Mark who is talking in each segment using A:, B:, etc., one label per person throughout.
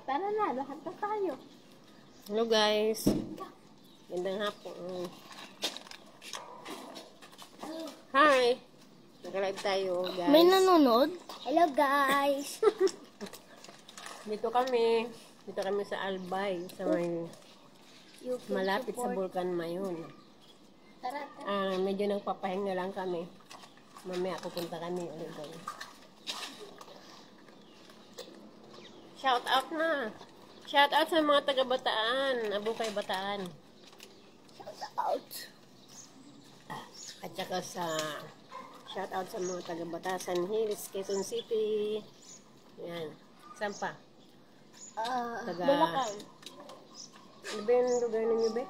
A: Tara na, lahat na tayo.
B: Hello guys. Gandang hapon. Hi. Nag-live tayo guys.
A: May nanonood? Hello guys.
B: Dito kami sa Albay, sa may malapit sa Bulkan Mayon.
A: Tara.
B: Medyo nagpapahinga lang kami. Mamaya pupunta kami ulit doon. Shout out na. Shout out sa mga taga-Bataan, Abukay Bataan.
A: Shout out.
B: At saka shout out sa mga taga-Batasan Hills, Quezon City. Yan. Saan pa?
A: Bulacan.
B: Ano ba yung lugar ninyo ba?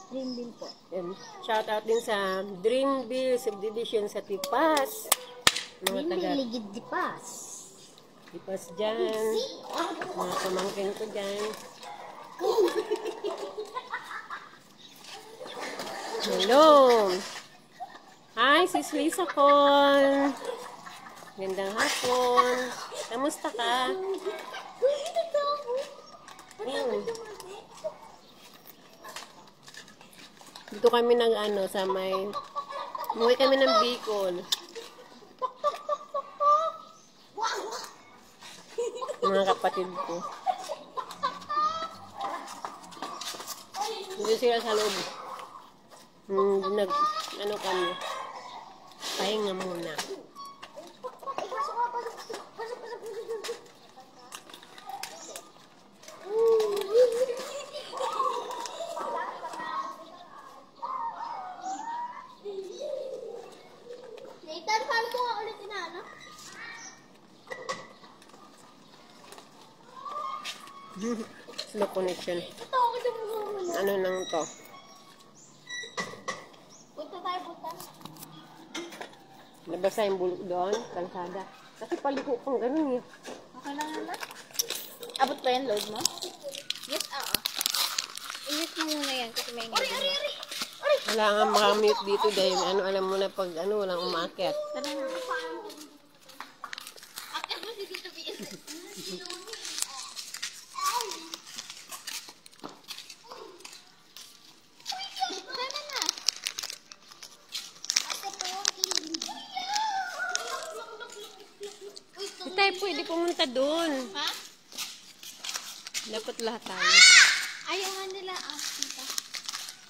A: Dreamville po.
B: Yan. Shout out din sa Dreamville Subdivision sa Tipas.
A: Dreamville Ligid Tipas.
B: Tipas dyan. Mga pamangkin ko dyan. Hello! Hi, sis Lisa Con. Gandang hapon. Kamusta ka? Dito kami sa may umuwi kami ng Bicol. Mga kapatid ko. Dito sila sa loob. Kami. Pahinga muna.
A: Nathan, paano mo nga ulit inaano?
B: Slow connection.
A: Ito ako dyan mo.
B: Ano nang to?
A: Punta tayo, punta.
B: Nabasa yung bulok doon, kalsada. Kasi paliko pang ganun eh.
A: Okay lang yan na? Abot ba yan, load mo? Yes, oo. Init mo muna yan kasi may ingay.
B: Wala nga makamute dito dahil alam mo na pag walang umakyat.
A: Tara na. Akit mo si Tito B.S.
B: Hindi tayo pwede pumunta doon.
A: Ha?
B: Dapat lahat tayo.
A: Ayaw nga nila tita.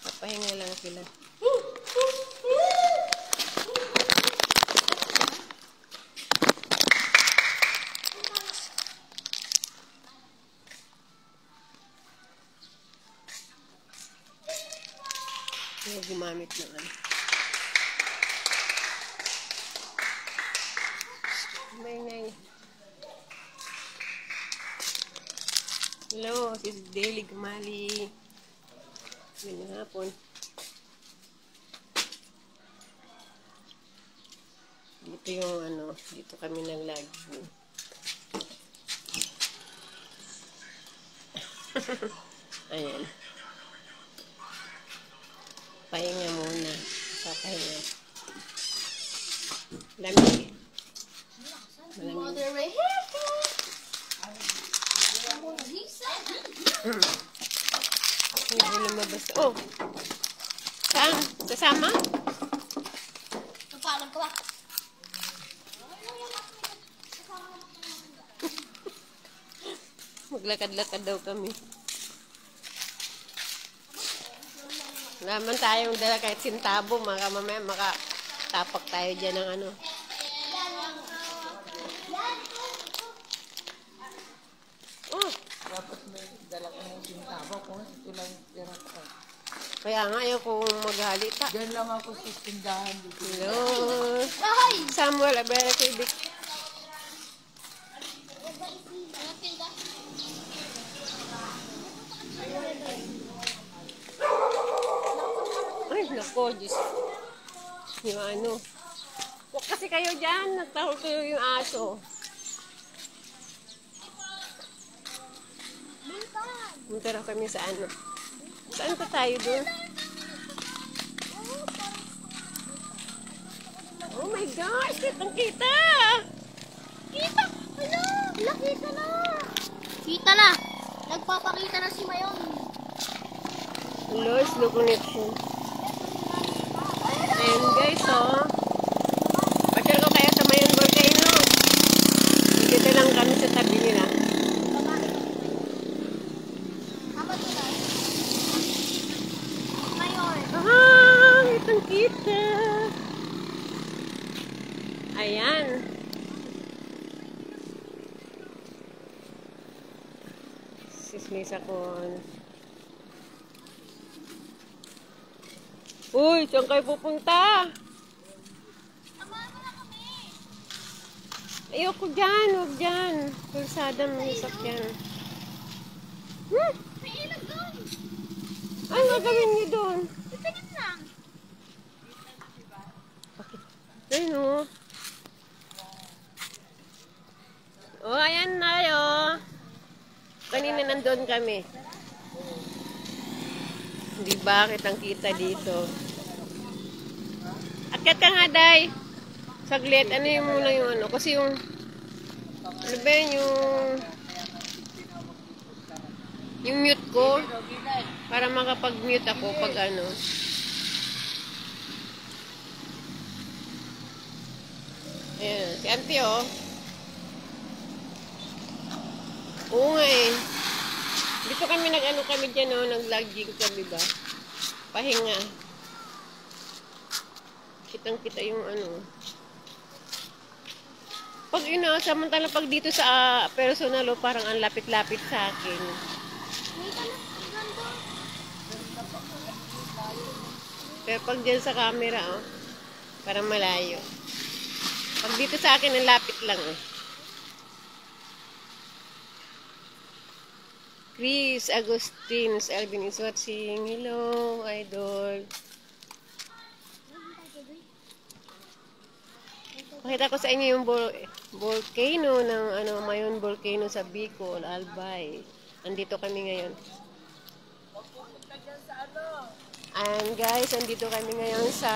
B: Papahinga lang sila. Gumamit ng May Hello, sis Daily Gumali. Ganyan hapon. Dito yung dito kami nag-live. Ayan. Pahinga muna. Papahinga. Lamig.
A: Malamig.
B: Hindi lumabas. Oh! Saan? Kasama?
A: Kapalag ko ba?
B: Maglakad-lakad daw kami. Naman tayong dala kahit sintabo. Mamaya makatapak tayo dyan ng Oh!
C: Dapat may dala ko ng sintabo kung ito lang pera ko.
B: Kaya nga ayaw kong maghalita.
C: Diyan lang ako sa tindahan dito.
B: Hello! Samuel, abera kay Vic. Ay, nako, Diyos. Yung Huwag kasi kayo dyan. Nagtahol kayo yung aso. Punta na kami sa Saan pa tayo doon? Oh my gosh! Kitang-kita!
A: Kita! Hello! Nakita na! Kita na! Nagpapakita na si Mayon.
B: Hello, slow connection. Ayan guys, oh. Pasyal ko kayo sa Mayon Volcano. Dito lang kami sa tabi nila.
A: Apat na. Mayon.
B: Ah, itong kita. Ayan. Sismisa ko. Uy, saan kayo pupunta? Ayoko dyan, huwag dyan. Pulsada mo yung sakyan.
A: May ilag doon.
B: Ano gagawin niyo doon?
A: Tingin lang.
B: Ayun o. Oh, ayan na oh. Kanina nandun kami. Hindi ba kitang kita dito? Akyat ka nga, Day. Saglit. Ano yung muna yung ano? Kasi yung... Ano ba yun yung mute ko? Para makapag-mute ako pag ano. Ayan. Si Auntie, oh. Oo nga eh. Dito kami nag-ano kami dyan, oh. Nag-logging kami ba? Pahinga. Kitang-kita yung ano. Pag samantala pag dito sa personal, oh, parang ang lapit-lapit sa akin.
A: May talas ganda.
B: Pero pag dyan sa camera, oh, parang malayo. Pag dito sa akin, ang lapit lang, oh. Chris Agustins, Alvin is watching. Hello, idol. Pakita ko sa inyo yung volcano ng Mayon Volcano sa Bicol, Albay. Andito kami ngayon. And guys, andito kami ngayon sa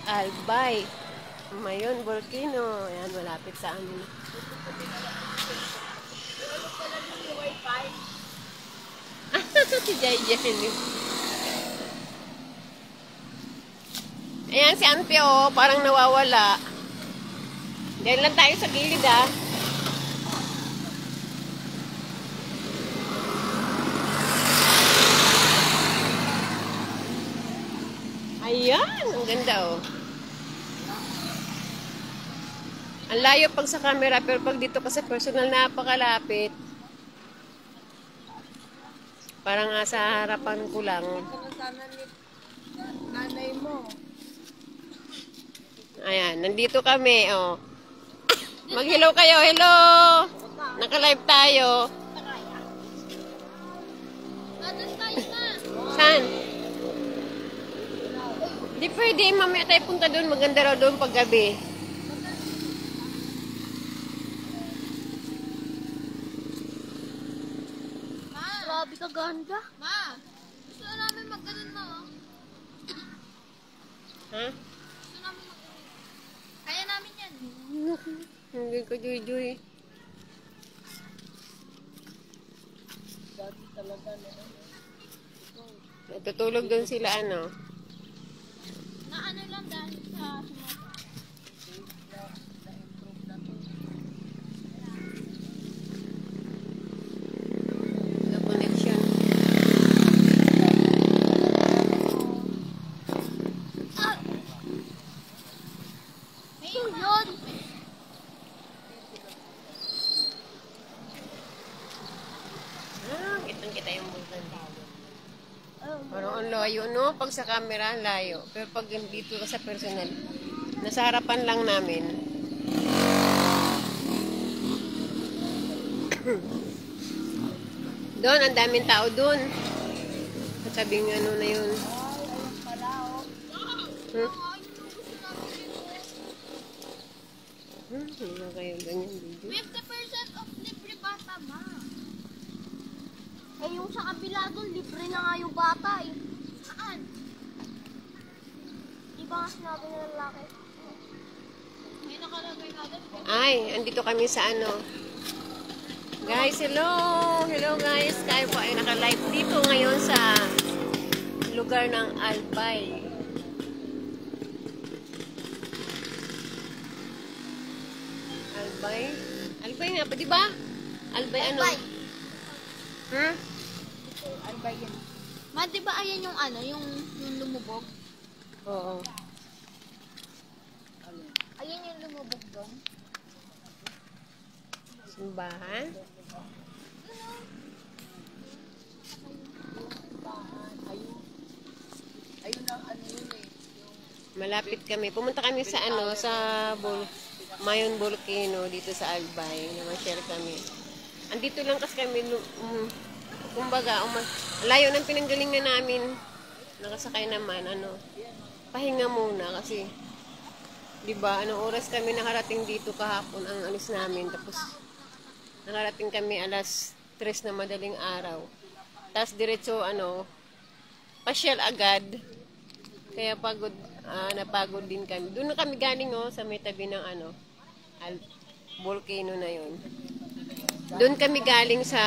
B: Albay. Mayon Volcano. Ayan, malapit sa amin. Si Jai Jai. Ayan si Auntie, oh, parang nawawala. Diyan lang tayo sa gilid, ah. Ayan, ang ganda, oh. Ang layo pag sa camera, pero pag dito ka sa personal, napakalapit. Parang sa harapan ko lang.
C: Sana ni nanay mo.
B: Ayan, nandito kami, oh. Mag-hello kayo, hello! Naka-live tayo.
A: Nandun tayo na.
B: Saan? Di pwede, mamaya tayo punta doon. Maganda raw doon pag gabi.
A: Ma! Grabe ka ganda. Ma! Gusto na namin mag-ganon na, oh.
B: Ha?
A: Gusto namin mag-ganon. Kaya namin yan.
B: Hindi ko juy-juy.
C: Dati talaga na
B: Natutulog doon sila, ano.
A: Na ano lang dahil sa sumata.
B: The connection.
A: Ah! May yun!
B: Ah, kitang-kita yung bulkan. Parang ang layo, no? Pag sa camera, ang layo. Pero pag dito ka sa personal, nasa harapan lang namin. Doon, ang daming tao doon. Sabing ano na yun. Hindi na kayo ganyan video.
A: 50% of libre bata, ma. Eh, yung sa kabila doon, libre na nga yung bata eh. Saan? Di ba nga sinabi ng lalaki? May nakalagay na doon.
B: Ay, andito kami sa ano. Guys. Guys, hello! Hello guys! Tayo po ay naka-live dito ngayon sa lugar ng Albay. Albay? Albay nga pa, di ba? Albay ano?
A: Albay.
B: Hmm?
A: Albay yan. Ma, di ba ayan yung ano, yung lumubog?
B: Oo.
A: Ayan yung lumubog doon.
B: Simbahan?
C: Ayun ang ano yun eh.
B: Malapit kami. Pumunta kami sa ano, sa Mayon Volcano dito sa Albay. Namasyal kami. Andito lang kasi kami, kumbaga, layo ng pinanggalingan namin. Nakasakay naman, ano, pahinga muna kasi, di ba, anong oras kami nakarating dito kahapon ang alis namin. Tapos, nakarating kami alas 3 na madaling araw. Tapos, diretso, ano, pasyal agad. Kaya pagod, napagod din kami. Doon na kami galing, oh, sa may tabi ng, ano, volcano na yon. Doon kami galing sa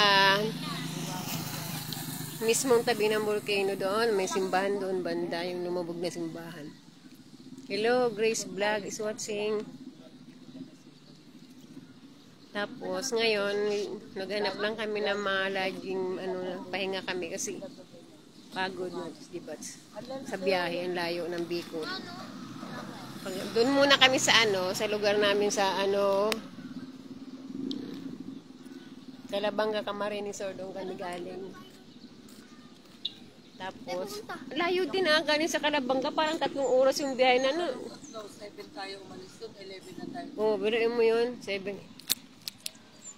B: mismong tabi ng volcano doon. May simbahan doon banda, yung lumubog na simbahan. Hello, Grace Vlog is watching. Tapos ngayon, naghanap lang kami ng mga laging pahinga kami kasi pagod na, diba? Sa biyahe, ang layo ng Bicol. Doon muna kami sa sa lugar namin sa Calabanga, Camarines Sur, doon kami galing. Tapos, layo din galing sa Calabanga, parang 3 oras yung biyahe na, no?
C: 7 tayo umalis doon, 11 na tayo.
B: Oh, biruin mo yun, 7.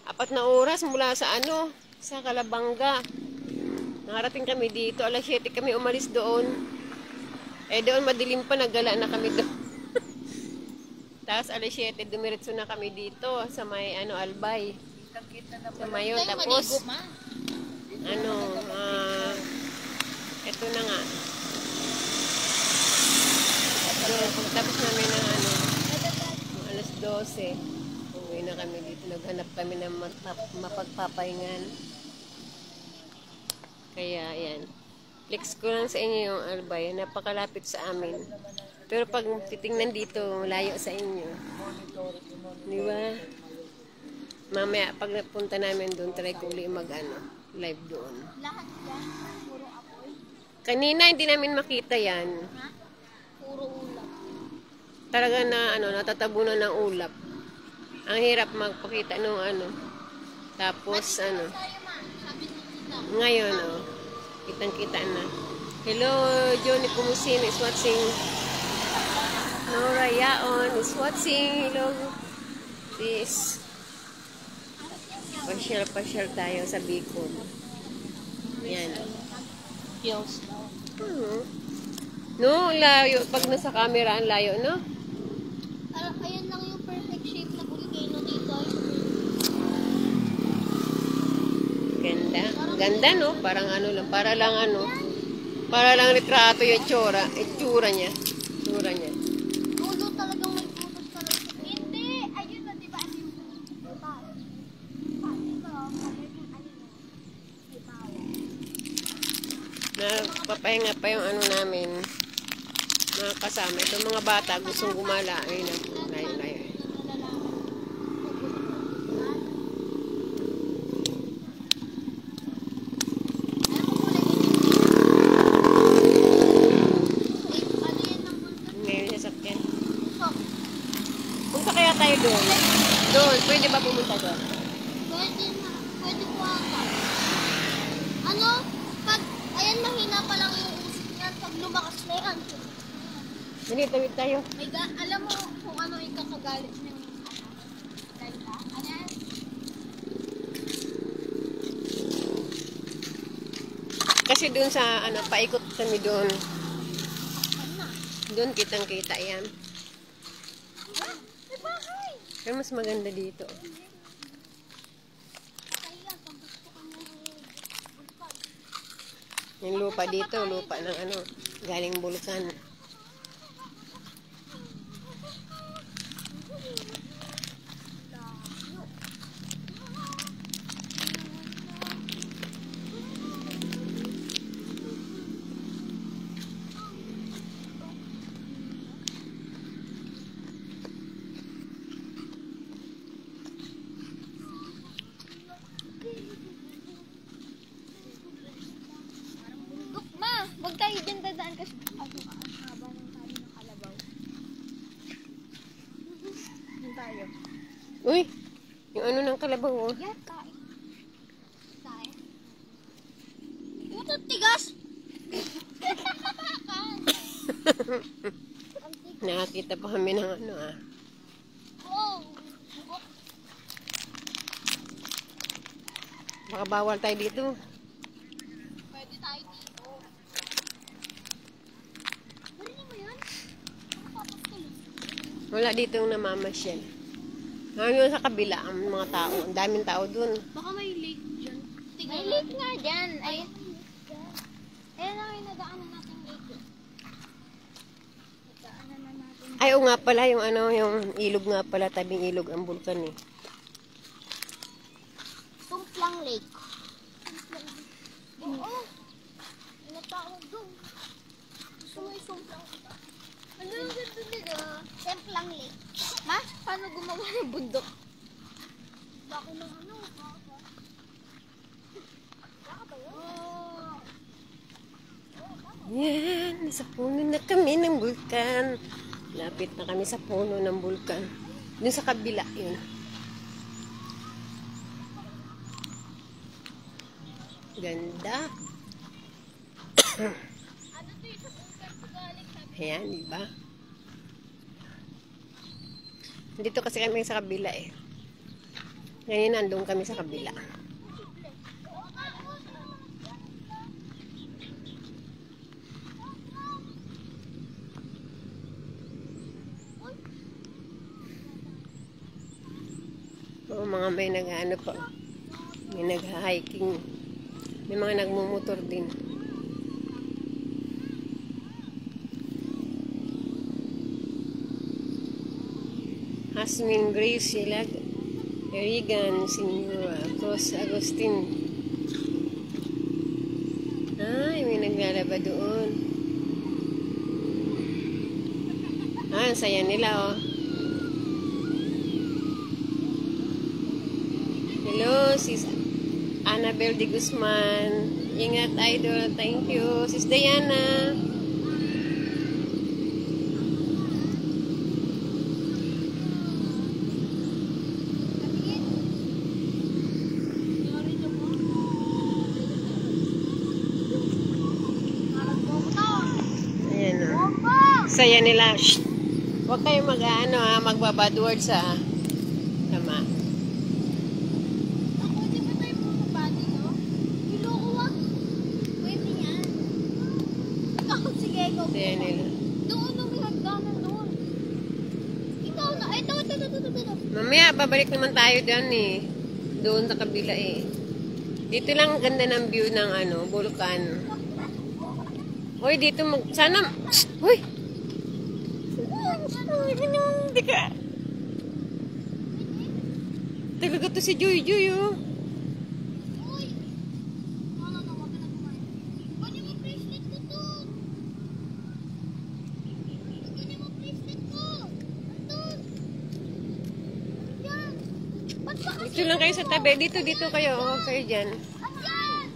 B: 4 na oras mula sa sa Calabanga. Nakarating kami dito, alas 7 kami umalis doon. Doon madilim pa, naggala na kami doon. Tapos alas 7, dumiretso na kami dito sa may Albay. Sa Mayon. Tapos, eto na nga. Tapos namin ng alas 12. Uwi na kami dito. Naghanap kami ng mapagpapahingan. Kaya, ayan. Flex ko lang sa inyo yung Albay. Napakalapit sa amin. Pero pag titingnan dito, layo sa inyo. Di ba? Mamaya, pag napunta namin doon, try ko uli live doon.
A: Lahat yan, puro apoy.
B: Kanina, hindi namin makita yan.
A: Ha? Puro ulap.
B: Talaga na, natatabunan ng ulap. Ang hirap magpakita nung Tapos,
A: Tayo, ma. Sabi ni Tita.
B: ngayon, kitang-kita na. Hello, Johnny Pumusin is watching. Nora Yaon is watching. Hello, this. Pasyal tayo sa Bicol. Yan.
A: Kills now.
B: No, layo. Pag nasa camera, ang layo, no?
A: Ayan lang yung perfect shape na volcano dito.
B: Ganda. Ganda, no? Parang lang. Para lang retrato yung itsura niya. Itsura niya.
A: Dulo talagang may putos ka lang. Hindi! Ayun na, diba? Ayun na.
B: Napapahinga pa yung namin. Mga kasama. Itong mga bata gustong gumala. Ayun na. Layo. Ngayon sasakyan. Punta kaya tayo doon. Doon. Pwede ba pumunta doon?
A: Pwede po ata. Ayan, mahina pa lang yung usip niyan. Pag lumakas na yan.
B: Dali, tawid tayo.
A: Alam mo kung ano yung kakagalit ng Laila? Ayan.
B: Kasi doon sa, paikot kami doon. Doon kitang-kita yan.
A: May bahay!
B: Pero mas maganda dito. Yung lupa dito, lupa ng galing bulkan.
A: tayo dyan dadaan kasi ang haba ng tali ng kalabaw. Dyan tayo.
B: Uy, yung ano ng kalabaw, oh.
A: Yan, kain. Kain. Ito, tigas!
B: Nakakita pa kami ng ano, ah.
A: Oh!
B: Baka bawal tayo dito.
A: Pwede tayo dito. Narinig mo yan? Nakapapagtuloy.
B: Wala dito yung namamasyal. Ngayon sa kabila, ang mga tao. Ang daming tao dun.
A: Baka may lake dyan. May lake nga dyan. Ay, ayan na yung nadaanan natin lake. Nadaanan na natin.
B: Ay, o nga pala, yung ano, yung ilog nga pala, tabing ilog ang bulkan eh.
A: Sumplang Lake. Oo. Ano tawag doon? Gusto mo yung Sumplang Lake? Ano yung ganda nila? Sumplang Lake. Ma? Paano gumawa ng bundok? Bako ng ano? Baka ba yun?
B: Yan, sa puno na kami ng bulkan. Lapit na kami sa puno ng bulkan. Dun sa kabila, yun. Ganda.
A: Ano to yung sa galing sabi?
B: Ayan, di ba? Dito kasi kami sa kabila eh. Ngayon nandun kami sa kabila. Oo, mga may nag-ano pa. May nag-hiking. May mga nagmumotor din. Hasmin Grace Silag, Erigan, Signora, Cross Agustin. Ay, may naglalaba doon. Ah, ang saya nila, oh. Hello, sis Annabel de Guzman. Ingat, idol. Thank you. Sis Diana. Ayan, oh. Saya nila. Shh. Huwag kayong mag-ano, ha, magbabad words, ha. Tama.
A: Ako, di ba tayo pumapati, no? Iloko ah. Pwede yan. Ako, sige, ikaw.
B: Saya nila.
A: Doon, no, may hagdanan doon. Ikaw na. Ay, ito.
B: Mamaya, babalik naman tayo doon, eh. Doon sa kabila, eh. Dito lang ang ganda ng view ng, ano, bulkan. Hoy, dito sana... Hoy! Hindi ka... Talaga to si Joy Joy, oh.
A: Uy! No, wag ka na kumain. Kunin mo bracelet ko to. Kunin mo bracelet ko. Andun. Yan. Ba't ba kasi?
B: Dito lang kayo sa tabi. Dito kayo, oh. Kayo dyan.
A: Andyan.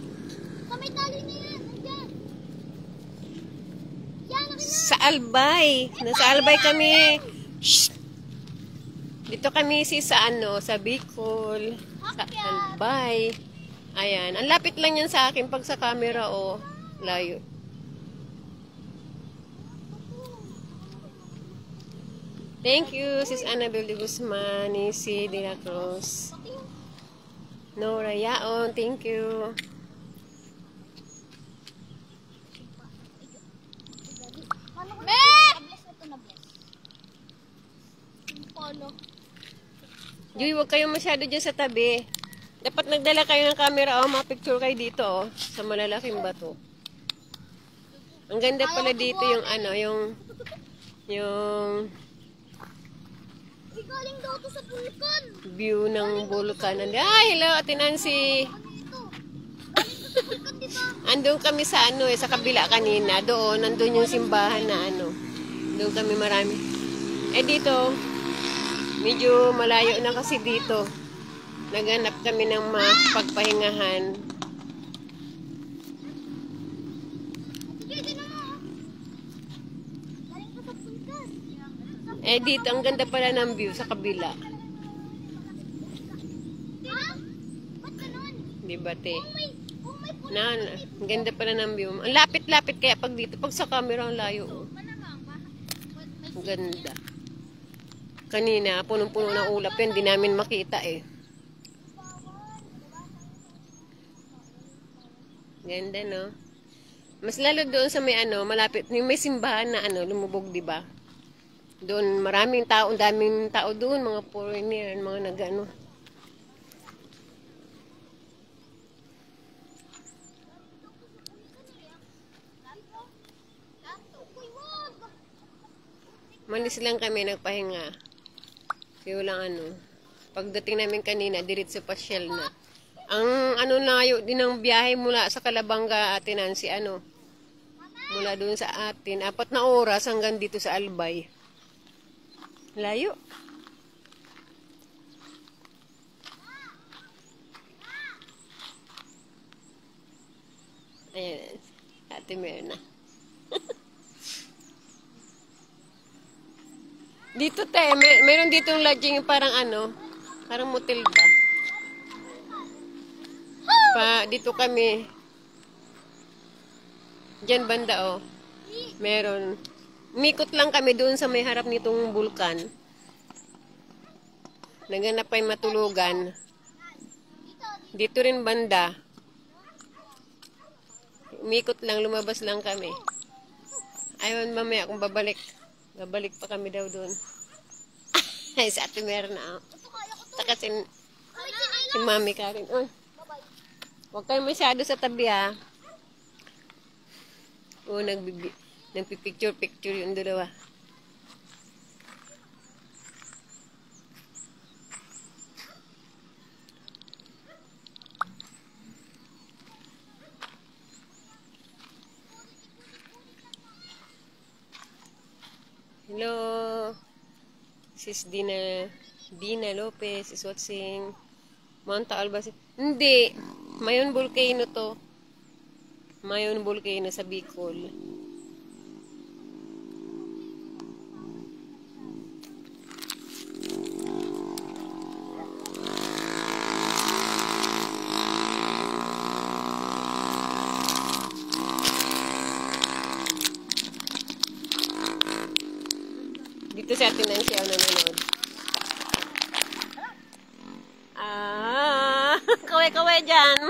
A: Sa may tali na yan. Andyan. Yan, akin na.
B: Sa Albay. Nasa Albay kami. Shh! Dito kami sa ano, sa Bicol. Sa Albay. Ayan. Ang lapit lang yan sa akin pag sa camera, oh. Layo. Thank you, Sis Annabel de Guzman, si De La Cruz. Nora Yaon, thank you.
A: Bless ito na bless. Polo.
B: Joy, huwag kayong masyado dyan sa tabi. Dapat nagdala kayo ng camera, oh. Mapicture kayo dito, oh. Sa malalaking bato. Ang ganda pala dito yung ano, yung
A: Uy, galing daw to sa vulkan.
B: view ng bulkan. Ay, hello, Ate Nancy.
A: Ano ito? Galing to sa vulkan, diba?
B: Andun kami sa ano sa kabila kanina. Doon, nandun yung simbahan na ano. Doon kami marami. Eh dito, medyo malayo na kasi dito. Naghanap kami ng mapagpahingahan.
A: Sige, din
B: Eh dito, ang ganda pala ng view sa kabila.
A: Ba't ganun?
B: Di ba, te?
A: Kung may puno,
B: Ang ganda pala ng view. Ang lapit-lapit kaya pag dito. Pag sa camera, ang layo. Oh.
A: malamang ba? May
B: Ang ganda. Kanina, punong-puno ng ulap yun. Di namin makita eh. Ganda, no? Mas lalo doon sa may malapit. Yung may simbahan na lumubog, di ba? Doon, maraming tao, daming tao doon. Mga foreigner, mga nag-ano. Malis lang kami, nagpahinga. Kasi walang Pagdating namin kanina, diretso pasyal na. Ang layo din ng biyahe mula sa Calabanga, Ate Nancy, mula doon sa atin. 4 na oras hanggang dito sa Albay. Layo. Ayan, Ate Merna. Dito meron dito yung lodging parang parang motel ba? Dito kami. Diyan banda meron. Mikot lang kami doon sa may harap nitong bulkan. Naganap pa yung matulugan. Dito rin banda. Mikot lang, lumabas lang kami. Ayun, mamaya kung babalik. Babalik pa kami daw doon. Ay, sa Ate Merna. Taka si Mami Karen. Uy. Huwag kayo masyado sa tabi ha. Nagpipicture yung dalawa. Hello. Sis Dina Lopez is watching Mount Albas. Hindi. Mayon volcano to. Mayon volcano sa Bicol. Dito sa atin ang siya nanonood. Kaway-kaway dyan.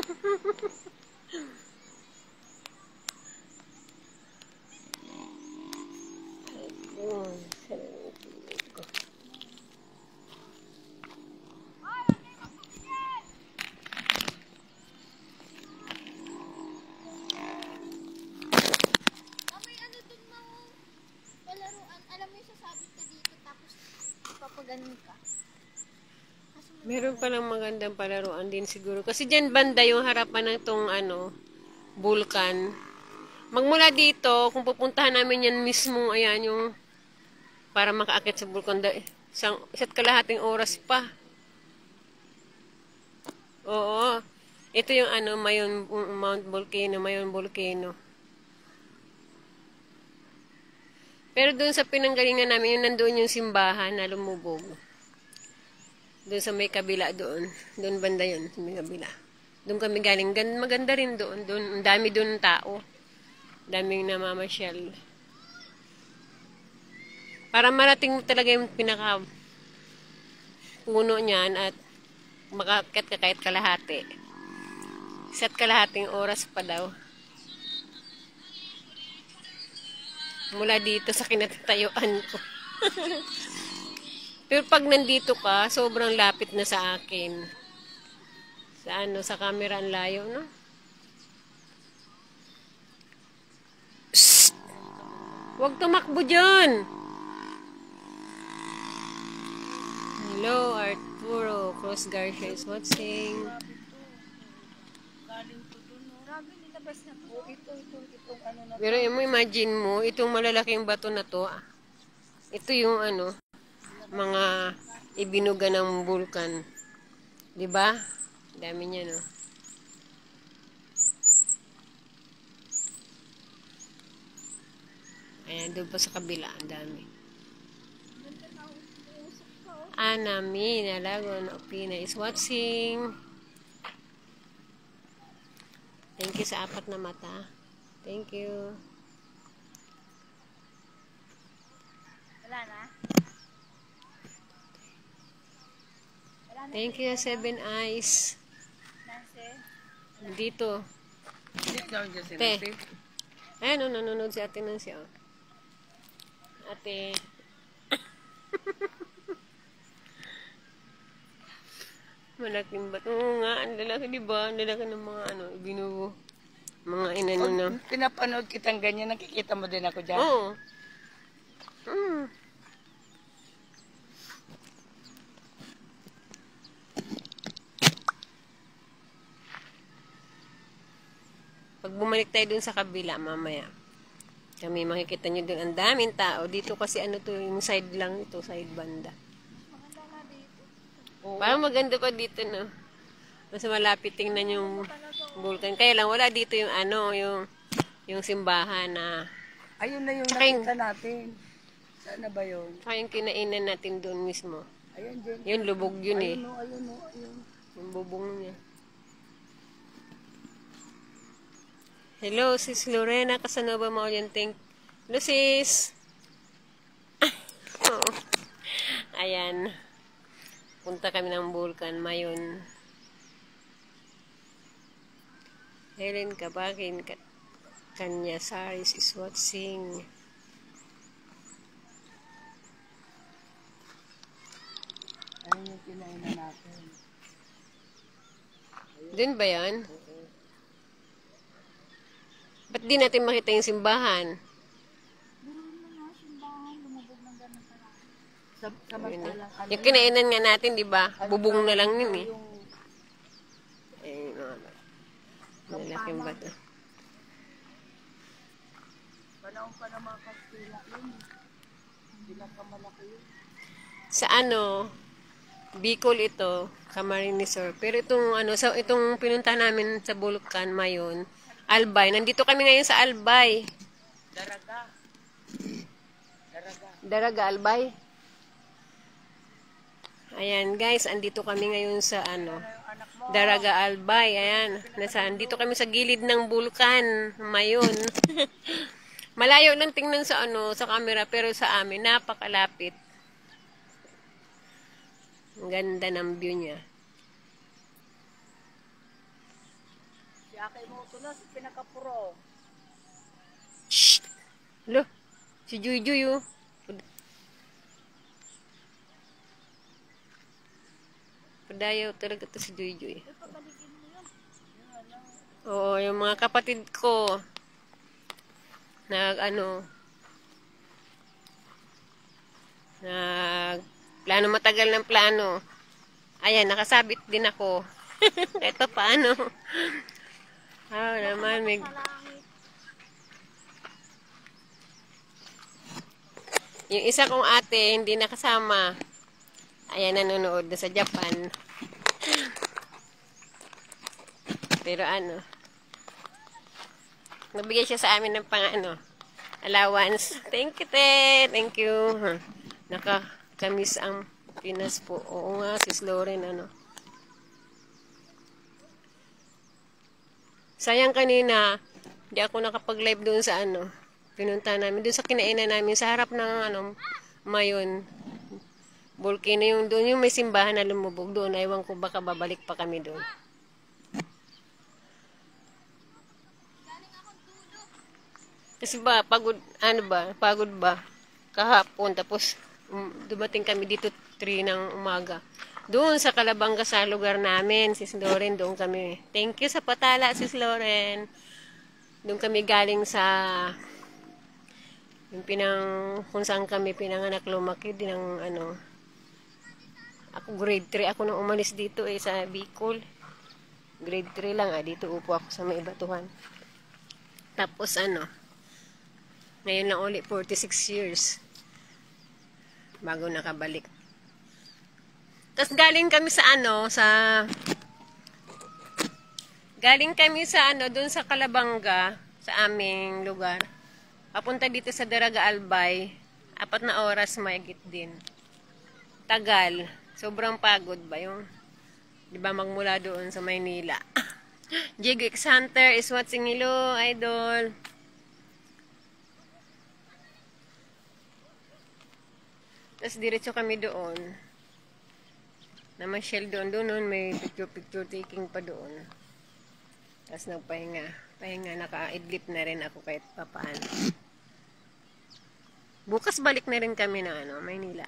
A: Ganun ka.
B: Meron palang magandang palaruan din siguro. Kasi dyan banda yung harapan ng itong vulkan. Magmula dito, kung pupuntahan namin yan mismo, ayan yung para makaakit sa vulkan. Isa't kalahating oras pa. Oo. Ito yung Mount Volcano, Mayon Volcano. Pero doon sa pinanggalingan namin, yung nandoon yung simbahan na lumubog. Doon sa may kabila doon. Doon banda yun, sa may kabila. Doon kami galing. Maganda rin doon. Ang dami doon tao. Daming namamasyal. Para marating mo talaga yung pinaka puno niyan at makakit ka kahit kalahati. Isa't kalahating oras pa daw. Mula dito sa kinatatayuan ko. Pero pag nandito ka, sobrang lapit na sa akin. Sa camera ang layo, no? Shhh! Huwag tumakbo dyan! Hello, Arturo Cruz Garcia is watching. Pero imagine mo, itong malalaking bato na to, ito yung mga ibinuga ng vulkan. 'Di ba? Dami niya, no? Ayan, doon pa sa kabila, ang dami. Ana Mina Lagon Opina is watching. Thank you sa 4 na mata. Thank you.
A: Wala na?
B: Thank you 7 eyes.
A: Nancy?
B: Dito.
C: Hindi daw dyan si
B: Te.
C: Nancy.
B: Ayun, nanonood si ate Nancy. Oh. Ate. Malaking bato. Oo nga, ang lalaki, diba? Ang lalaki ng mga binubo. Mga inano na.
C: Pag pinapanood kitang ganyan, nakikita mo din ako dyan.
B: Oo. Pag bumalik tayo dun sa kabila, mamaya. Kami makikita nyo dun. Ang daming tao. Dito kasi yung side lang ito, side banda.
A: Maganda nga dito.
C: Oo.
B: Parang maganda pa dito, no? Mas malapit tingnan yung vulkan. Kaya lang, wala dito yung yung simbahan na
C: Ayun na yung
B: Tsaka yung-
C: nakita natin. Saan na ba yun?
B: saka yung kinainan natin doon mismo.
C: Ayun dyan.
B: Yun, lubog yun eh.
C: Ayun o, ayun o, ayun.
B: Yung bubong niya. Hello, sis Lorena Casanova Maulian. Hello, sis. Oo. Ayan. Punta kami ng Vulcan Mayon. Helen Kabakin Kanya Saris is watching.
C: Ayun yung kinainan natin.
B: Doon ba yan? Ba't di natin makita yung simbahan?
A: Biruin mo na simbahan, lumubog ng ganun pala.
C: Samantalang ano
B: Yung kinainan nga natin, di ba? Bubong na lang yun eh.
C: yung
B: Ayun, malaking bato.
C: panahon pa ng mga Kastila yun. Pinakamalaki yun.
B: Sa Bicol ito, Camarines Sur. Pero itong pinunta namin sa Bulucan Mayon, Albay. Nandito kami ngayon sa Albay.
C: Daraga. Daraga.
B: Daraga Albay. Ayan guys, andito kami ngayon sa Daraga Albay. Ayan, andito kami sa gilid ng Bulucan Mayon. Malayo lang tingnan sa sa camera, pero sa amin napakalapit. Ang ganda ng view niya.
C: Si Akay mo ito na, si Pinakapuro.
B: Shh! Lo, si Juy oh. Padayaw talaga to si Juy. Oo, yung mga kapatid ko. Plano matagal ng plano. Ayan, nakasabit din ako. Ito paano? Naman, yung isa kong ate, hindi nakasama. Ayan, nanonood na sa Japan. Pero nabigay siya sa amin ng allowance. Thank you, te. Thank you. Nakakamis ang Pinas po. Oo nga, sis Loren, Sayang kanina, hindi ako nakapag-live doon sa pinunta namin. Doon sa kinainan namin, sa harap ng Mayon. Volcano yung doon, yung may simbahan na lumubog doon. Aywan ko baka babalik pa kami doon. Kasi pagod ba? Kahapon, tapos dumating kami dito 3 ng umaga. Doon sa Calabanga sa lugar namin, sis Loren, doon kami. Thank you sa patala, sis Loren. Doon kami galing sa kung saan kami pinanganak lumaki din ng ako grade 3 ako nung umalis dito sa Bicol. Grade 3 lang dito upo ako sa may batuhan. Tapos ngayon lang ulit 46 years bago nakabalik. Tapos galing kami sa doon sa Calabanga sa aming lugar. Papunta dito sa Daraga Albay, 4 na oras mahigit din. tagal. Sobrang pagod ba yung, di ba, magmula doon sa Maynila. Jig X Hunter is watching. Hello, idol. Tapos diretso kami doon. Namasyal doon. Doon may picture taking pa doon. Tapos nagpahinga. Naka-idlip na rin ako kahit papaano. Bukas balik na rin kami na Maynila.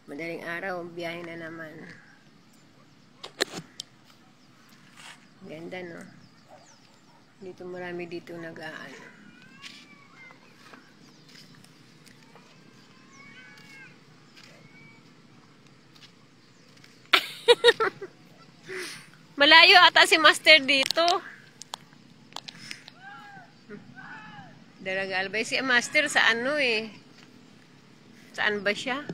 B: Madaling araw, biyahe na naman. Ganda, no? Dito marami dito nag-aano. Malayo ata si Master dito. Daraga Albay si Master sa Saan ba siya?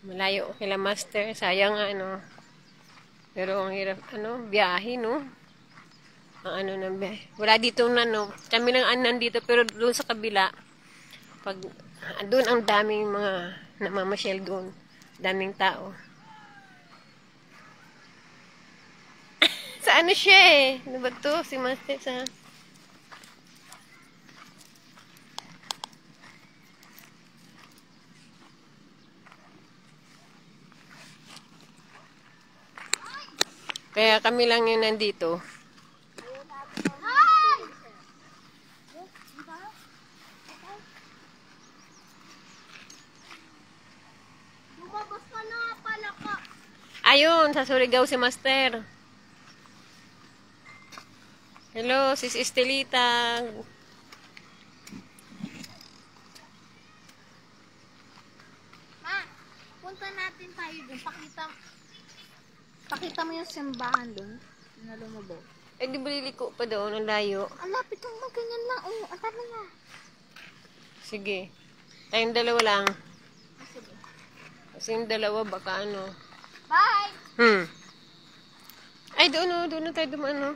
B: Malayo kila Master. Sayang Pero ang hirap biyahe, no? Ang ng biyahe. Wala dito kami lang nandito pero doon sa kabila. Pag doon ang daming mga namamasyal doon. Daming tao. Sa siya Ano ba to? Si Master sa Kaya kami lang yung nandito.
A: Lumabas ka na pala ka.
B: Ayun, sa Surigao si Master. Hello, sis Estelita.
A: Ma, punta natin tayo dun. Pakita mo yung simbahan dun. Na lumabo.
B: Di ba liliko pa doon? Ang layo.
A: Ang lapit lang mo, ganyan lang. Oh, ang tama na.
B: Sige. Tayong dalawa lang.
A: Sige.
B: Kasi yung dalawa baka
A: Bye!
B: Ay, doon na tayo dumaan,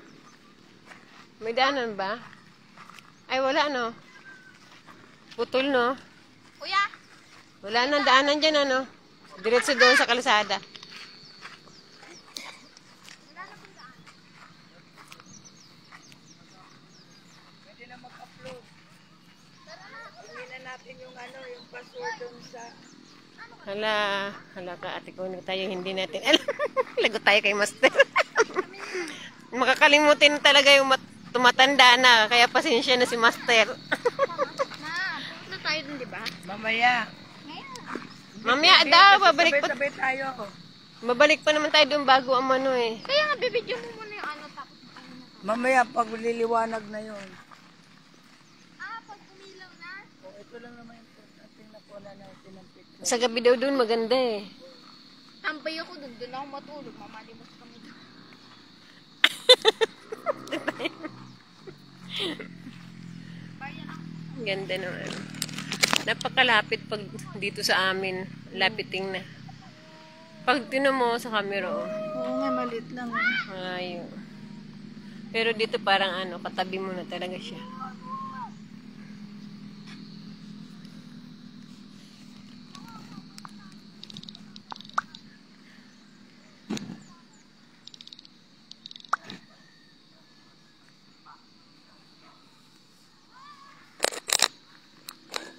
B: May daanan ba? Ay, wala, Putol,
A: Kuya!
B: Wala nang daanan dyan, Diretso doon sa kalsada.
C: Pwede na mag-upload. Hindi na natin yung password dun sa...
B: Hala ka, ate ko, tayo hindi natin alam. Lagot tayo kay Master. Makakalimutin talaga yung tumatanda na, kaya pasensya na si Master.
A: Ma, punta tayo dun, di ba?
C: Mamaya.
B: Mamaya daw,
C: Sabay-sabay tayo.
B: babalik pa naman tayo doon bago ang
A: Kaya nga, bibidyo mo muna yung tapos
C: Mamaya, pag liliwanag na yun.
A: pag umilaw na?
C: O, ito lang naman yung ating nakuha natin ng picture.
B: Sa gabi daw doon maganda
A: Tambay ako dun ako matulog. Mamalimos kami dun.
B: Ganda naman. Napakalapit pag dito sa amin. Lapiting na. Pag tinan mo sa camera,
C: Oo nga, malit lang.
B: Ayun. Pero dito parang katabi mo na talaga siya.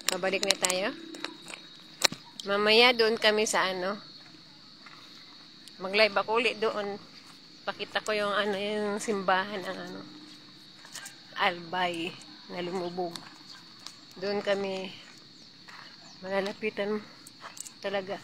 B: Pabalik na tayo. Mamaya doon kami sa mag-live ako ulit doon. Pakita ko yung yung simbahan ng Albay na lumubog. Doon kami malalapitan talaga.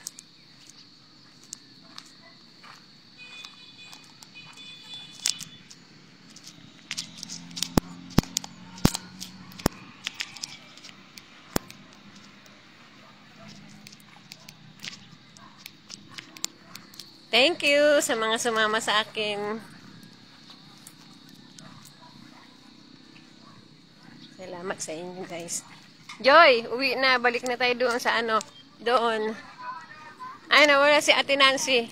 B: Thank you sa mga sumama sa akin. Salamat sa inyo guys. Joy, uwi na. Balik na tayo doon sa ano. Doon. Ay, nawala si Ate Nancy.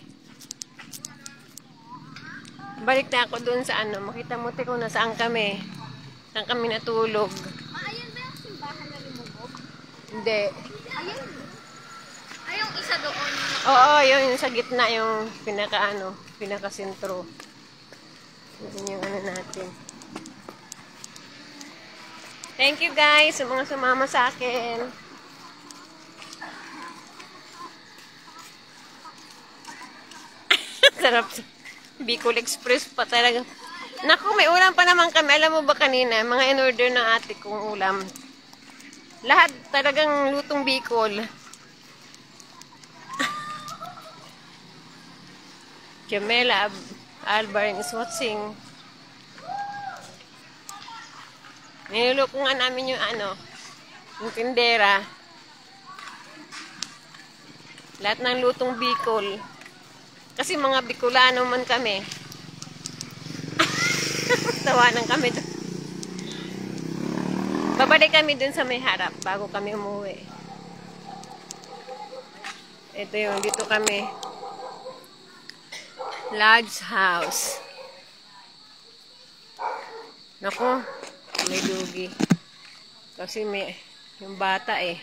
B: Balik na ako doon sa ano. Makita mo kung nasaan kami. Saan kami natulog.
A: Ayun ba yung simbahan na lumubog?
B: Hindi.
A: Ayun. Ay, yung isa doon.
B: Oo, yun. Yung sa gitna yung pinaka-sentro. Yun yung ano natin. Thank you guys sa mga sumama sa akin. Sarap. Bicol Express pa talaga. Naku, may ulam pa naman kami. Alam mo ba kanina, mga in-order ng ate kong ulam. Lahat talagang lutong Bicol. Jamela Albaring is watching. Nilulukungan namin yung ano, yung tindera. Lahat ng lutong Bicol. Kasi mga Bicolano man kami. Tawanan kami doon. Babalik kami dun sa may harap bago kami umuwi. Ito yung dito kami. Lodge house. Naku, may dugi. Kasi may yung bata eh.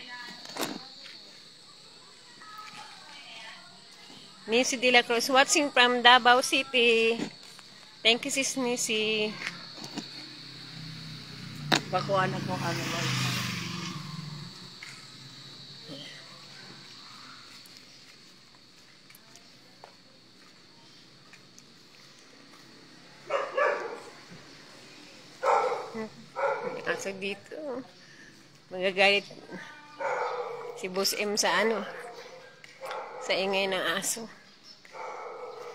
B: Nisi de la Cruz watching from Davao City. Thank you sis Nisi.
C: Bakuan ako ano ba?
B: Aso dito. Magagalit si Boss M sa ano. Sa ingay ng aso.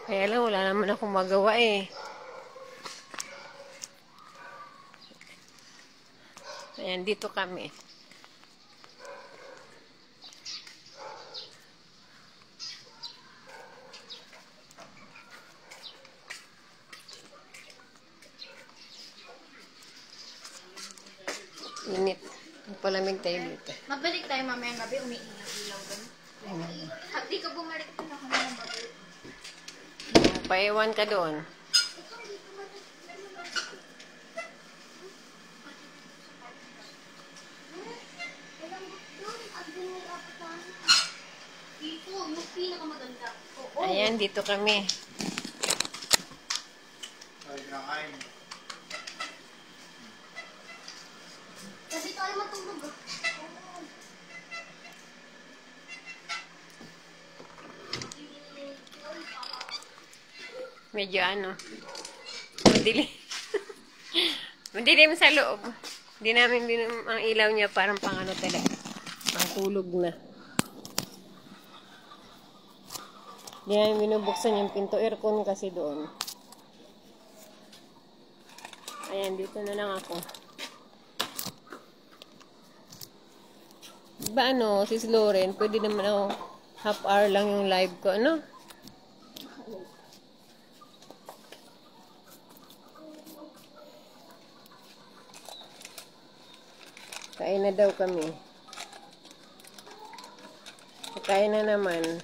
B: Kaya lang, wala naman akong magawa eh. Ayan, dito kami. Init. Palamig tayo dito.
A: Mabalik tayo mamayang gabi, umiilaw-ilaw ganun. Di ka bumalik pa na kami ng babalik.
B: Paiwan ka doon.
A: Dito, yung pinakamaganda.
B: Ayan, dito kami.
A: Kasi tayo matulog.
B: Medyo ano. Madilim. Madilim sa loob. Hindi namin ang ilaw niya parang pang ano talaga. Pang tulog na. Hindi namin binubuksan yung pinto aircon kasi doon. Ayan, dito na lang ako. Diba ano, sis Lauren, pwede naman ako half hour lang yung live ko, ano? Kain na daw kami. Kain na naman.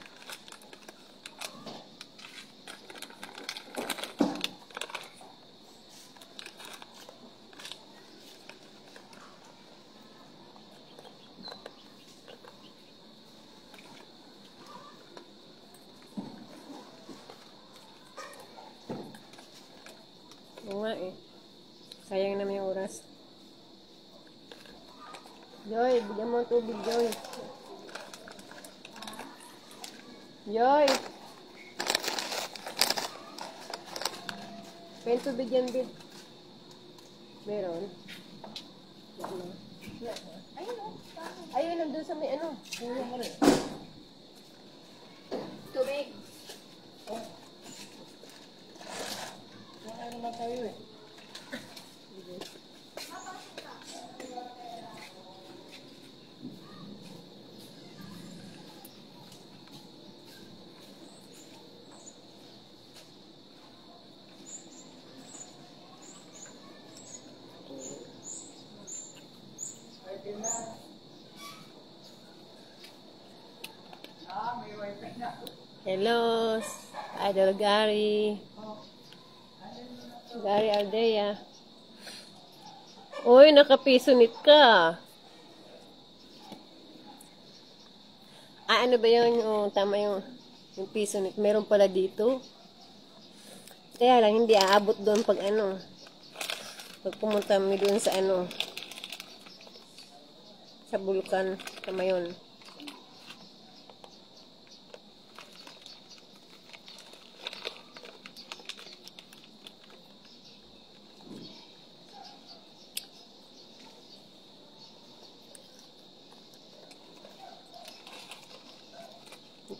B: Oo nga eh. Sayang naman yung oras. Joy, bigyan mo ang tubig, Joy. Joy! Kaya tubig yan, Bid. Meron? Ayun, nandun sa may ano.
A: Tubig.
C: Ano naman tayo eh?
B: Hello, Idol Gary. Gary Aldea. Uy, nakapisonit ka. Ah, ano ba yun? Oh, tama yung pisonit. Meron pala dito. Kaya lang, hindi aabot doon pag ano. Pag pumunta kami doon sa ano. Sa bulkan. Sa Mayon.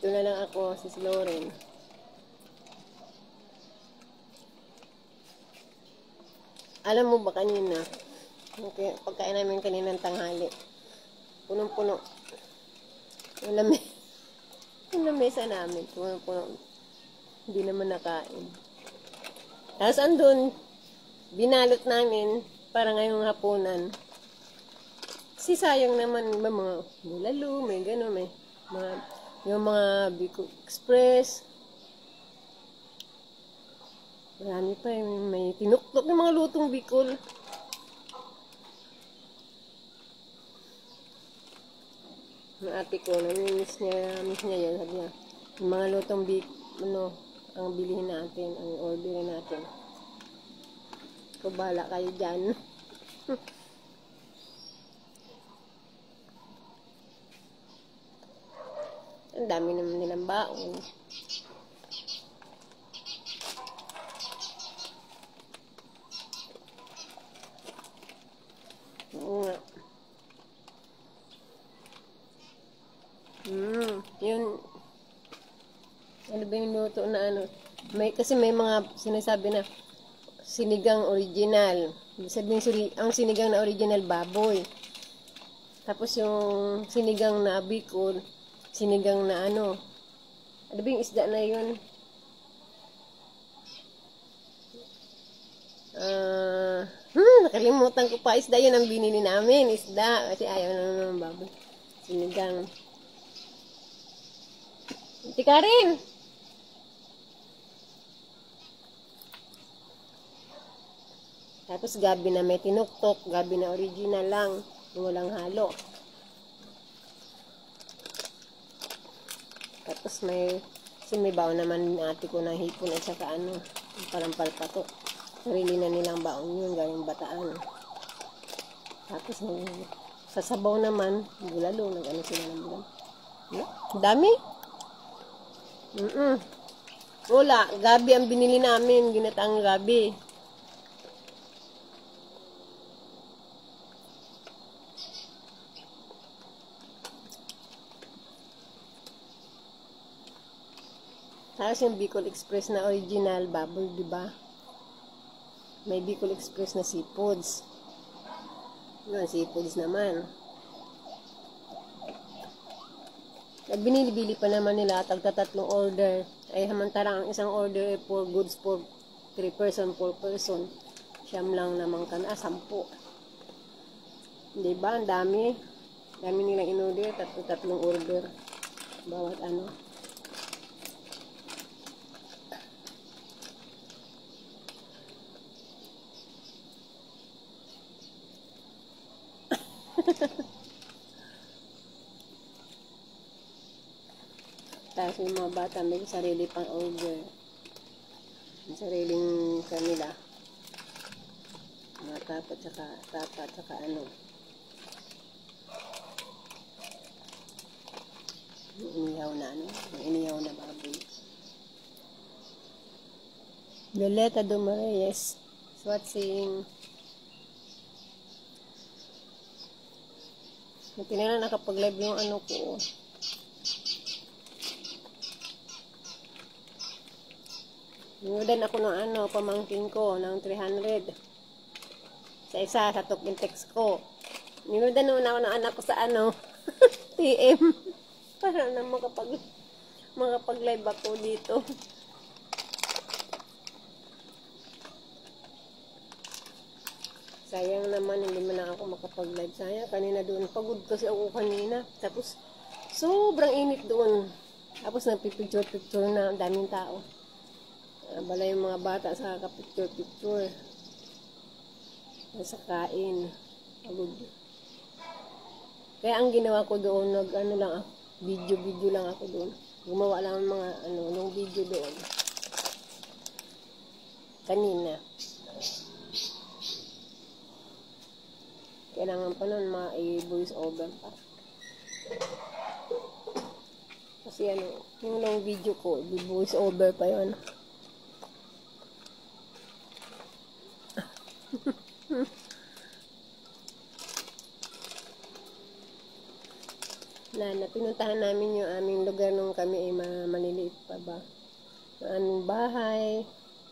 B: Ito na lang ako, si Lauren. Alam mo ba kanina, okay, pagkain namin kaninang tanghali, punong-puno. Yung lamesa namin, punong-puno. Hindi naman nakain. Tapos andun, binalot namin para ngayong hapunan. Kasi sayang naman, may mga bulalo, may gano'n, may mga, yung mga Bicol Express. Marami pa, may tinuktok ng mga lutong Bicol. Ang ate ko, miss niya yun, sabi niya, yung mga lutong Bicol, ang bilihin natin, ang orderin natin. So, bahala kayo dyan. Ang dami naman nilang baon. Oo nga. Yun. Ano ba yung luto na ano? Kasi may mga sinasabi na sinigang original. Sabihin, ang sinigang na original baboy. Tapos yung sinigang na Bicol, sinigang na ano. Ano ba yung isda na yun? Nakalimutan ko pa. Isda yun ang binili namin. Isda. Kasi ayaw na naman baboy. Sinigang. Tika rin! Tapos gabi na may tinuktok. Gabi na original lang. Walang halo. Tapos may baon naman ate ko ng hipon at saka ano. Parang palpato. Sarili na nilang baon yun. Galing Bataan. Tapos sa sabaw naman. Bulalo. Nag-ano sila ng bulalo. Dami. Wala. Gabi ang binili namin. Ginataang gabi. Tapos yung Bicol Express na original baboy, di ba? May Bicol Express na seafoods. Yun, seafoods naman. At binili-bili pa naman nila tagta-3 order. Ay hamantarang ang isang order ay for goods for 3 person, 4 person. Siyam lang naman ka na, 10. Di ba? Ang dami. Dami nilang in-order, 3 order. Bawat ano. Tapos yung mga bata may sarili pang order. May sariling kanila. Mga tapa tsaka ano. Yung inihaw na ano. Yung inihaw na baboy. Violeta Dumareyes. Swatsing. Buti na nakapag-live yung ano ko. Ninudan ako ng ano, pamangkin ko, ng 300. Sa isa, sa Tokintex ko. Ninudan naman ako ng anak ko sa ano, TM. Para na makapag-live ako dito. Sayang naman, hindi man ako makapag-live. Sayang, kanina doon. Pagod kasi ako kanina. Tapos, sobrang init doon. Tapos nagpipicture-picture na, ang daming tao. Bala yung mga bata sa kapicture-picture. Sa kain. Pagod. Kaya ang ginawa ko doon, video lang ako doon. Gumawa lang ng mga, ng video doon. Kanina. Kailangan pa nun ma-voice over pa. Kasi yung long video ko, voice over pa yun. Pinuntahan namin yung aming lugar nung kami ay maliliit pa ba. Yung aming bahay,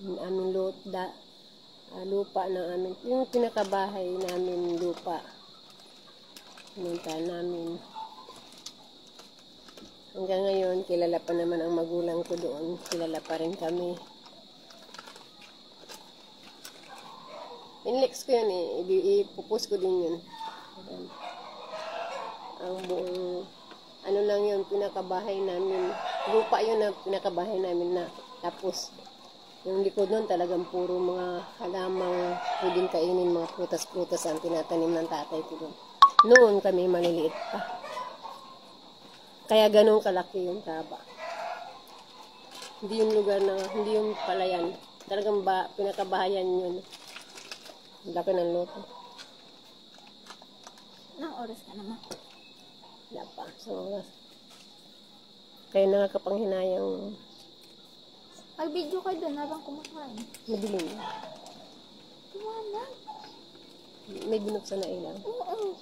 B: yung aming lupa ng amin. Yung pinakabahay namin lupa. Pinuntahan namin. Hanggang ngayon, kilala pa naman ang magulang ko doon. Kilala pa rin kami. Inlex ko yun ipopost ko din yun. Ang buong, lang yun, pinakabahay namin. Lupa yun na pinakabahay namin na. Tapos, yung likod nun talagang puro mga halamang pwedeng kainin, mga prutas-prutas ang tinatanim ng tatay ko doon. Noon kami maliliit pa. Kaya ganun kalaki yung taba. Hindi yung lugar hindi yung palayan. Talagang pinakabahayan yun. Laki ng loto.
A: Anong oras ka naman?
B: Wala pa. So, kaya nakakapanghinayang
A: Mag-video kayo doon habang kumakain.
B: madilim.
A: Tumalag.
B: May binuksan na ilaw.
A: Oo.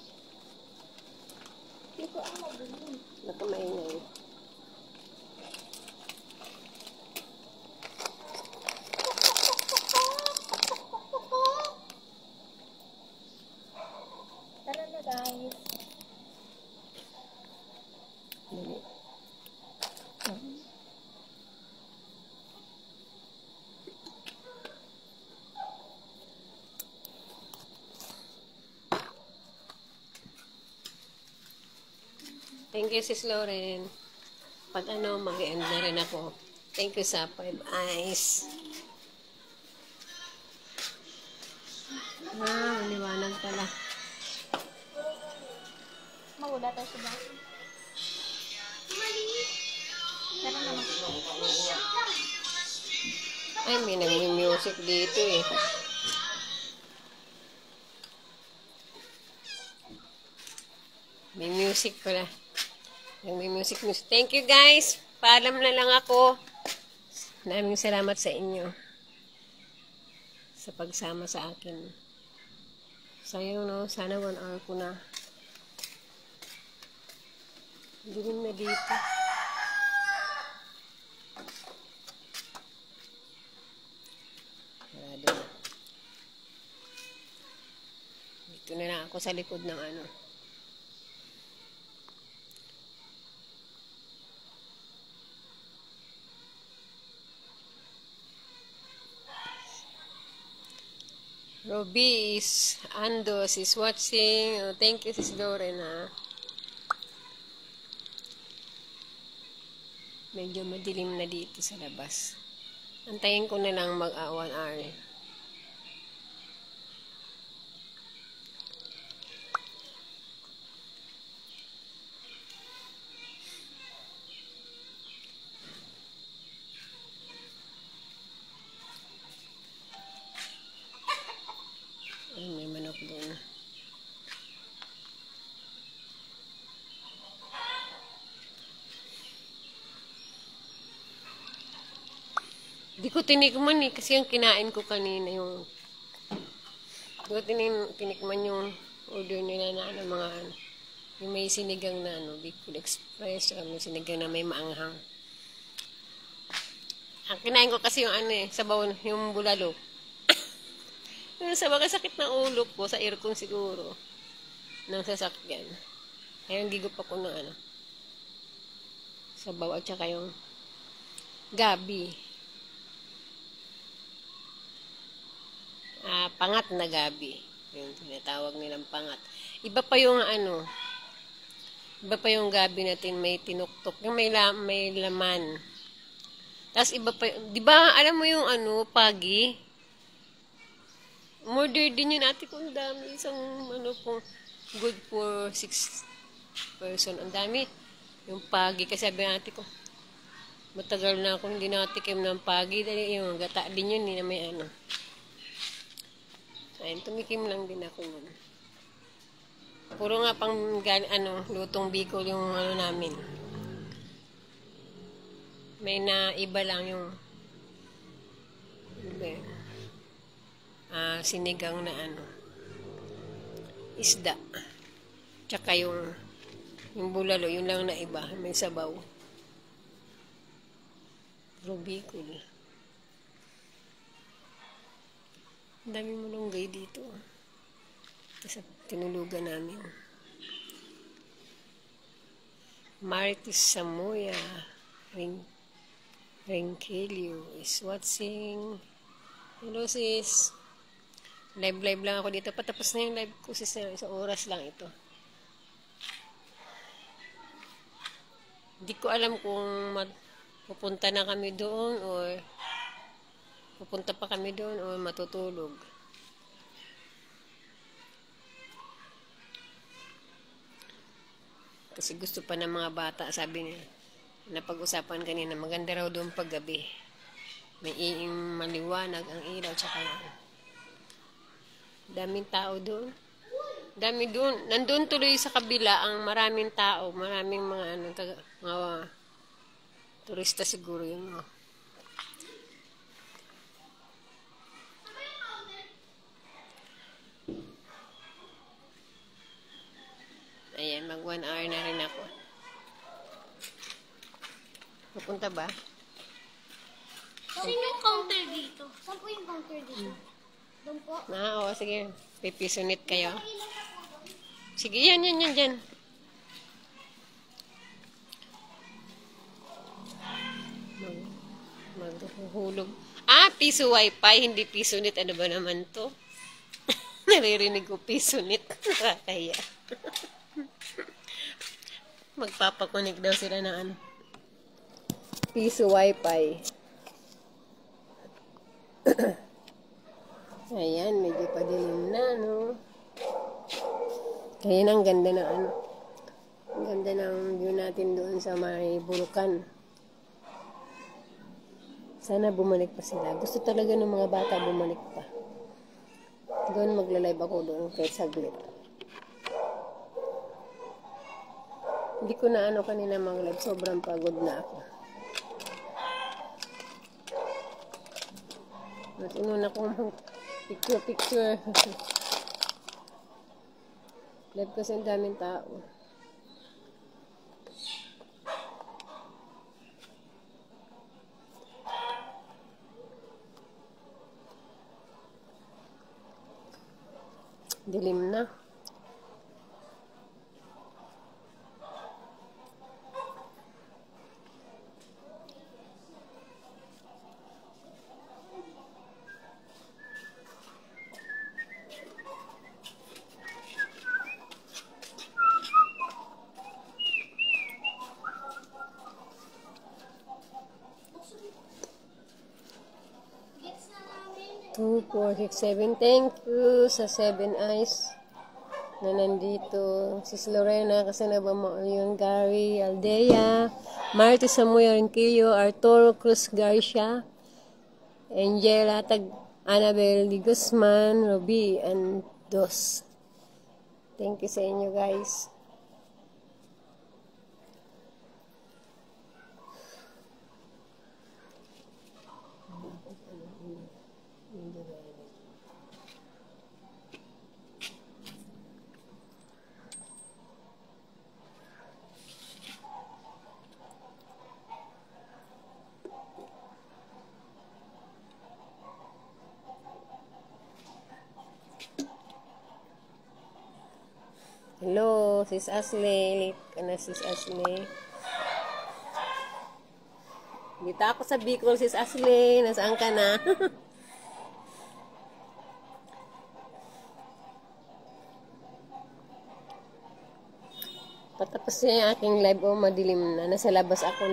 A: Hindi ko ang mabilin.
B: Nakamaingay.
A: Tara na guys.
B: Dali. Thank you, Sis Lauren. Pag mag-end na rin ako. Thank you sa 5 eyes. Liwanag pala.
A: Mawala tayo sa bahay. Tara na.
B: Ay, may nag-music dito eh. May music pala. May music. Thank you guys. Paalam na lang ako. Maraming salamat sa inyo. Sa pagsama sa akin. Sayang no. Sana 1 hour ko na. Dilim na dito. Sarado na. Dito na lang ako sa likod ng Robbie Andos is watching. Oh, thank you, Sis Lauren, ha. Medyo madilim na dito sa labas. Antayin ko na lang 1 hour. Ay, may manok doon. Di ko tinikman kasi yung kinain ko kanina yung di ko tinikman yung order nila na mga yung may sinigang na Bicol Express, may sinigang na may maanghang. Ang kinain ko kasi yung sabaw, yung bulalo. Yung sabaw, sakit na ulo ko sa aircon siguro ng sasakyan. Kaya hindi ko pa ko ng sabaw at saka yung gabi. Pangat na gabi. Yung tinatawag nilang pangat. Iba pa yung Iba pa yung gabi natin, may tinuktok. Yung may laman. Tapos iba pa, di ba, alam mo yung ano, pagi? Murder din yun ate ko, ang dami. Isang ano pong good for 6 person. Ang dami. Yung pagi, kasi sabi ng ate ko, matagal na akong hindi nakatikim ng pagi. Dahil yung gata din yun, na may ano. Ayun, tumikim lang din ako nun. Puro nga pang lutong Bicol yung ano namin. May na iba lang yung sinigang na ano isda. Tsaka yung bulalo, yun lang na iba. May sabaw. Bicol. Ang daming malunggay dito. Sa tinulugan namin. Marites Samoya Ringkelio is watching. Hello sis. Live lang ako dito. Patapos na yung live ko sis. Isang oras lang ito. Hindi ko alam kung pupunta na kami doon or pupunta pa kami doon o matutulog. Kasi gusto pa ng mga bata, sabi niya, napag-usapan kanina, maganda raw doon paggabi. May maliwanag ang ilaw, tsaka daming tao doon. Dami doon. Nandun tuloy sa kabila ang maraming tao, maraming mga mga turista siguro yun. Ayan, mag 1 hour na rin ako. Pupunta ba?
A: Saan yung counter dito? Saan po yung counter dito? Doon po?
B: Oo, sige. Pipisunit kayo. Sige, yan. Maghuhulog. Piso wifi, hindi pisonit. Ano ba naman to? Naririnig ko pisonit. Nakakaya. Magpapakunik daw sila ng ano. Piso wifi. Ayan, medyo padilim na, no? Ayan, ang ganda na ano. Ang ganda ng view natin doon sa may bulkan. Sana bumalik pa sila. Gusto talaga ng mga bata bumalik pa. Doon magla-live ako doon kahit saglit. Hindi ko na ano kanina mag-live. Sobrang pagod na ako. At inuna ko picture. Live kasi ang daming tao. Dilim na.
A: Gets na namin.
B: 2, 4, 6, 7. Thank you sa 7 Eyes na nandito. Sis Lorena, Casanova yun, Gary, Aldea, Marty Samuel Rinquillo, Arturo Cruz Garcia, Angela Annabel Di Guzman, Robbie, and Dos. Thank you sa inyo guys. Hello, sis Ashley. Late ka na, sis Ashley. Dito ako sa Bicol, sis Ashley. Nasaan ka na? Patapos niya yung aking live, oh, madilim na. Nasa labas ako,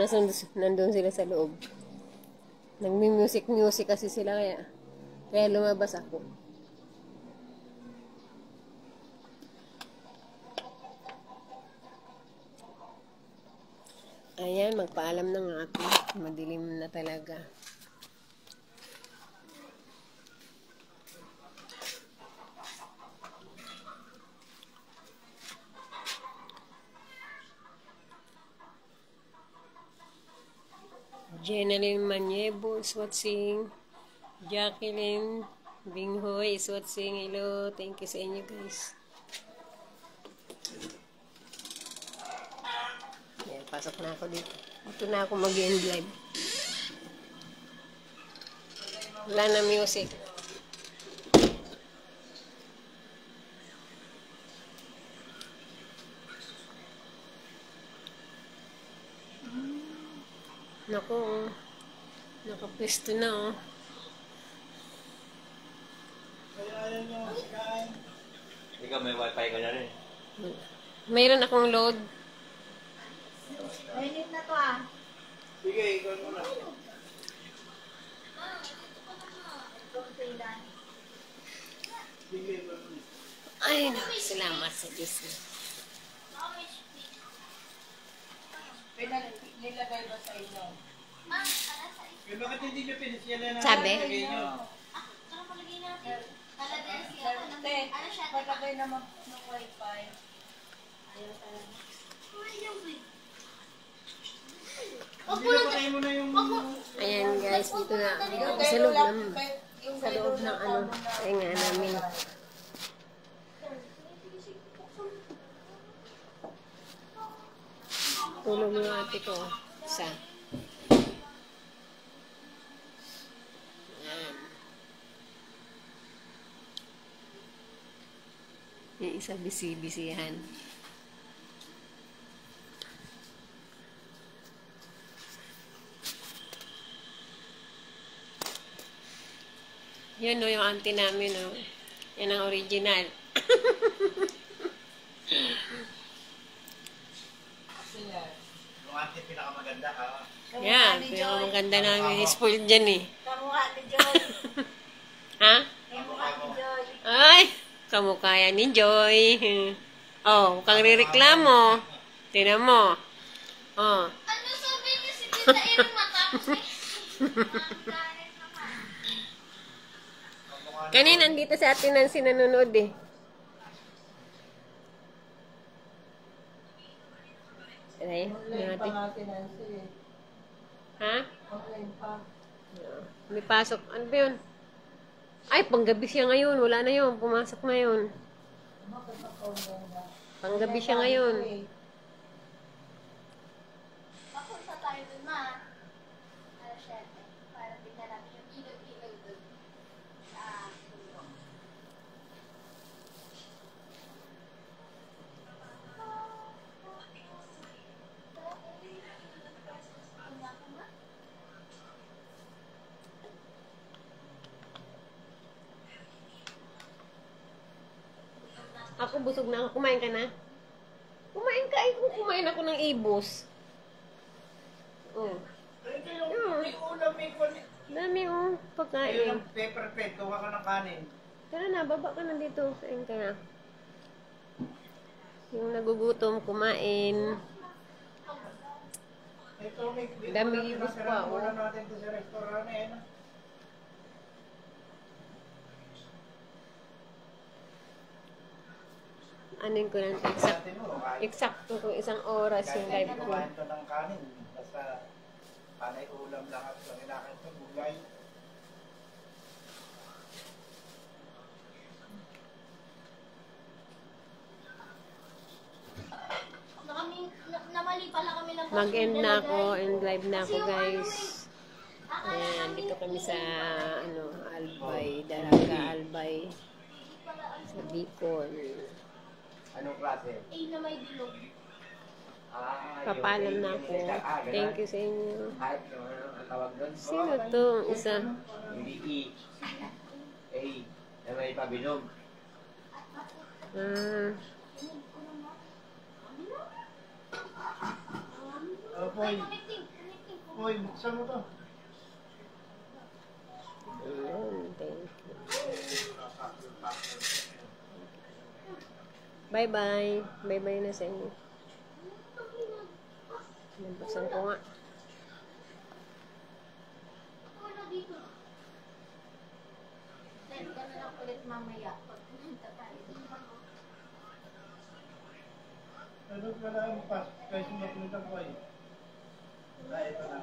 B: nandun sila sa loob. Nagmi-music kasi sila, kaya lumabas ako. Ayan, magpaalam na nga ako. Madilim na talaga. Jenaline Maniebo is watching. Jacqueline Binghoy is watching. Hello, thank you sa inyo guys. Yan, pasok na ako dito. Dito na ako mag-end live. Wala na music. Naku, nakapwesto na oh.
D: Ikaw may wifi ka na rin.
B: Mayroon akong load.
A: Mainit na to ah.
D: Sige, ikaw muna.
B: Ay, naku, salamat sa Diyos.
C: Nilagay ba sa inyo?
D: Eh, bakit hindi nyo pinisyalan na
B: Sabi?
D: lagay nyo?
C: Palagay naman ng wifi.
D: Hindi na patay mo na yung...
B: Ayan guys, dito na ako. Sa loob ng, sa loob ng ano, ay nga namin. Tulog yung ate ko. Isa. Ayan. Yung isa bisi-bisihan. Yun o, yung auntie namin o. Yan ang original.
D: Yung ate pinakamaganda ka.
B: Yan, pinakamaganda namin. Spoiled dyan eh.
C: Kamukha ni Joy.
B: Ha?
C: Kamukha ni Joy.
B: Ay, kamukha yan ni Joy. Oh, kang rireklamo. Tingnan mo. Oh.
A: Ano sabi niya si Tita Irma matapos
B: Kanina andito sa atin ang sinanonood eh. Ay,
C: Online pa
B: natin.
C: natin Nancy.
B: Ha?
C: Online pa.
B: May pasok. Ano ba yun? Ay, panggabi siya ngayon. Wala na yun. Pumasok na yun.
C: Bakit ako online?
B: Panggabi siya ngayon.
A: Papunta tayo dun ma. Ano siya? Para tingnan natin yung ilaw-ilaw dun. Sa puno.
B: Ako busog na ako. Kumain ka na? Kumain ka. Ay, kumain ako ng ibos. Oh.
D: Ito yung may ulam, may kulit.
B: Dami oh.
D: Ayun
B: Pagkain.
D: ang pepper pet. Kuha ka ng kanin.
B: Tara na, baba ka na dito. Kain ka na. Yung nagugutom, kumain.
D: Ito may
B: Dami
D: ulam,
B: ibos
D: pinasarap
B: pa, oh.
D: ulam natin to sa restaurant eh. No?
B: Anin ko lang eksakto kung isang oras yung live ko.
D: Kumain to ng kanin. Basta panay ulam lang at kinakain to. Gulay.
A: Namali pala kami ng
B: Mag-end na ako and live na ako guys. Ayan, dito kami sa ano, Albay, Dalaga Albay. Sa Bicol.
D: Anong klase?
A: A na may bilog.
B: Papalam na ako. Thank you sa inyo.
D: Kahit ang tawag doon.
B: Sino to? Isa.
D: Hindi E. A. Na may pabilog.
B: Ah,
D: Poy. Poy, buksan mo to.
B: Ayun, thank you. Bye-bye. Bye-bye na sa inyo. Nabuksan ko nga.
A: Then, gano'n lang ulit mamaya. Pag pumunta tayo.
D: Ano pala ang pas? Guys, mapunta ko eh. Ay, ito na.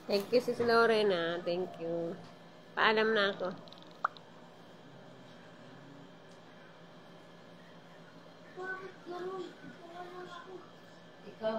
B: Thank you, Sis Lorena. Thank you. Paalam na ako.
A: Bakit gano'n?
C: Ikaw,